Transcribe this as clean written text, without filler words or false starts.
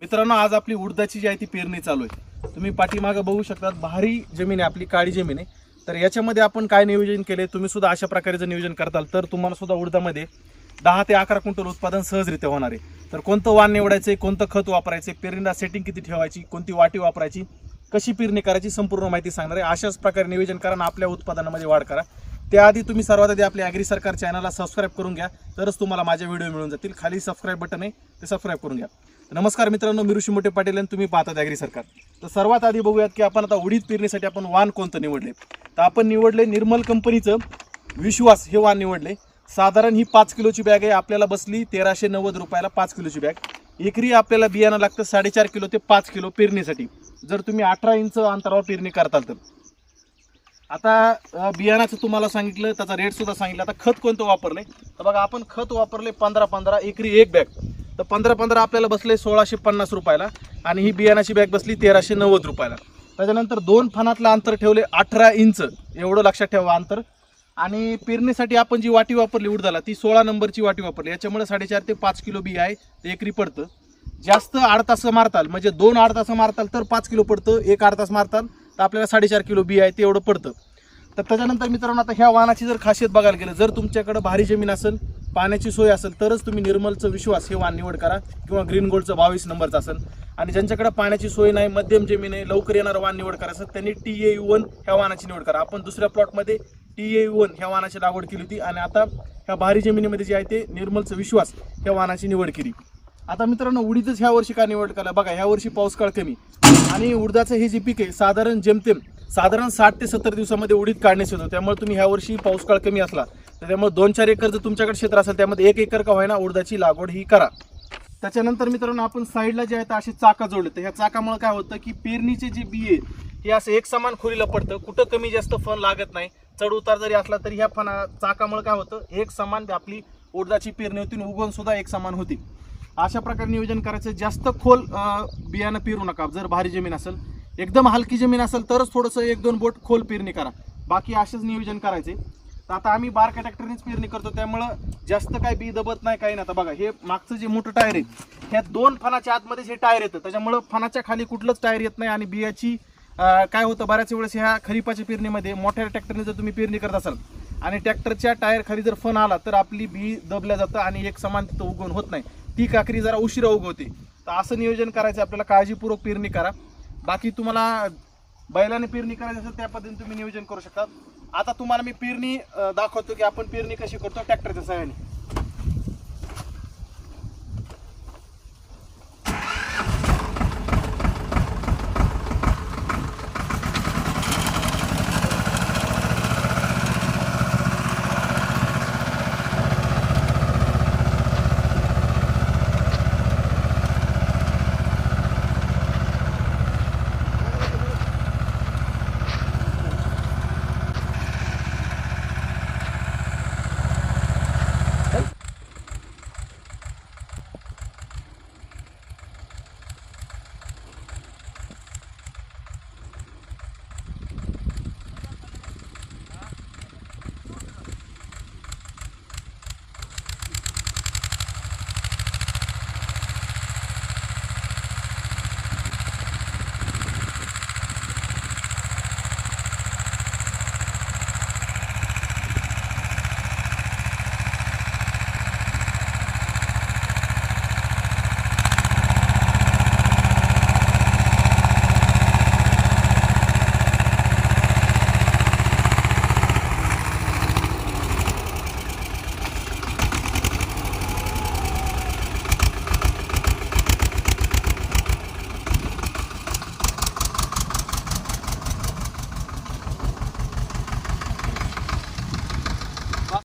मित्रांनो, आज आपली उडदाची जी आहे ती पेरणी चालू आहे। तुम्ही पाठीमागे बघू शकता, भारी जमीन आहे आपली, काळी जमीन आहे। तर याच्यामध्ये आपण काय नियोजन केले, तुम्ही सुद्धा अशा प्रकारे जर नियोजन करताल तर तुम्हाला सुद्धा उडदामध्ये 10 ते 11 क्विंटल उत्पादन सहजरित्या होणार आहे। तर कोणतं वाण निवडायचं, कोणतं खत वापरायचे, पेरणीला सेटिंग किती ठेवायची, कोणती वाटी वापरायची, कशी पेरणी करायची, संपूर्ण माहिती सांगणार आहे। अशाच प्रकारे नियोजन करा आणि आपल्या उत्पादनामध्ये वाढ करा। त्याआधी तुम्ही सर्वात आधी आपल्या ॲग्री सरकार चॅनलला सबस्क्राईब करून घ्या, तरच तुम्हाला माझे व्हिडिओ मिळून जातील। खाली सबस्क्राईब बटन आहे, ते सबस्क्राईब करून घ्या। नमस्कार मित्रांनो, मी ऋषी मोठे पाटील आणि तुम्ही पाहतात ॲग्री सरकार। तर सर्वात आधी बघूयात की आपण आता उडीद पेरणीसाठी आपण वाण कोणतं निवडले। तर आपण निवडले निर्मल कंपनीचं विश्वास हे वाण निवडले। साधारण ही 5 किलोची बॅग आहे, आपल्याला बसली 1390 रुपयाला 5 किलोची बॅग। एकरी आपल्याला बियाणं लागतं 4.5 किलो ते 5 किलो पेरणीसाठी, जर तुम्ही 18 इंच अंतरावर पेरणी करताल तर। आता बियाणाचं तुम्हाला सांगितलं, त्याचा रेट सुद्धा सांगितलं। आता खत कोणतं वापरले, तर बघा आपण खत वापरले 15-15 एकरी एक बॅग। तर 15-15 आपल्याला बसले 1650 रुपयाला आणि ही बियाणाची बॅग बसली 1390 रुपयाला। त्याच्यानंतर दोन फणातलं अंतर ठेवले 18 इंच, एवढं लक्षात ठेवा अंतर। आणि पेरणीसाठी आपण जी वाटी वापरली उडदाला, ती 16 नंबरची वाटी वापरली। याच्यामुळे 4.5 ते 5 किलो बी आहे ते एकरी पडतं। जास्त अर्धातास मारताल, म्हणजे 2 अर्धातास मारताल तर 5 किलो पडतं, 1 अर्धातास मारताल तर आपल्याला 4.5 किलो बी आहे ते एवढं पडतं। तर त्याच्यानंतर मित्रांनो, आता ह्या वाणाची जर खासियत बघायला गेलं, जर तुमच्याकडे भारी जमीन असेल, पाण्याची सोय असेल, तरच तुम्ही निर्मलचं विश्वास हे वाण निवड करा, किंवा ग्रीन गोल्डचं 22 नंबरचं असेल। आणि ज्यांच्याकडे पाण्याची सोय नाही, मध्यम जमीन आहे, लवकर येणारं वाण निवड करायचं, त्यांनी TAU1 ह्या वाणाची निवड करा। आपण दुसऱ्या प्लॉटमध्ये TAU1 ह्या वाणाची लागवड केली होती आणि आता ह्या भारी जमिनीमध्ये जे आहे ते निर्मलचं विश्वास ह्या वाणाची निवड केली। आता मित्रांनो, उडीदच ह्या वर्षी का निवड करा, बघा ह्या वर्षी पाऊस काळ कमी आणि उडदाचं हे जे पीक आहे साधारण जेमतेम 60 ते 70 दिवसामध्ये उडीद काढण्यास येतो। त्यामुळे तुम्ही ह्या वर्षी पाऊस काळ कमी असला तर त्यामुळे 2-4 एकर जर तुमच्याकडे क्षेत्र असेल, त्यामध्ये 1 एकर का होईना उडदाची लागवड ही करा। त्याच्यानंतर मित्रांनो, आपण साईडला जे आहे असे चाका जोडले, तर ह्या चाकामुळे काय होतं की पेरणीचे जे बी आहे हे असं एक समान खोलीला पडतं, कुठं कमी जास्त फण लागत नाही। चढ उतार जरी असला तरी ह्या चाकामुळे काय होतं, एक समान आपली उडदाची पेरणी होती, उगवण सुद्धा एक समान होती। अशा प्रकारे नियोजन करायचं। जास्त खोल बियाणं पेरू नका, जर भारी जमीन असेल। एकदम हलकी जमीन असेल तरच थोडंसं 1-2 बोट खोल पेरणी करा, बाकी असेच नियोजन करायचे। तर आता आम्ही बारक्या ट्रॅक्टरनेच पेरणी करतो, त्यामुळं जास्त काय बी दबत नाही, काही नाही। आता बघा हे मागचं जे मोठं टायर आहे, ह्या 2 फणाच्या आतमध्येच हे टायर येतं, त्याच्यामुळं फणाच्या खाली कुठलंच टायर येत नाही। आणि बियाची काय होतं, बऱ्याच वेळेस ह्या खरीपाच्या पेरणीमध्ये मोठ्या ट्रॅक्टरने जर तुम्ही पेरणी करत असाल आणि ट्रॅक्टरच्या टायर खाली जर फण आला तर आपली बी दबल्या जातं आणि एक समान तिथं उगवण होत नाही, ती काकरी जरा उशिरा उगवते। तर असं नियोजन करायचं आपल्याला, काळजीपूर्वक पेरणी करा। बाकी तुम्हाला बैलाने पेरणी करायची असेल त्या पद्धतीने तुम्ही नियोजन करू शकता। आता तुम्हाला मी पेरणी दाखवतो की आपण पेरणी कशी करतो ट्रॅक्टरच्या सहाय्याने।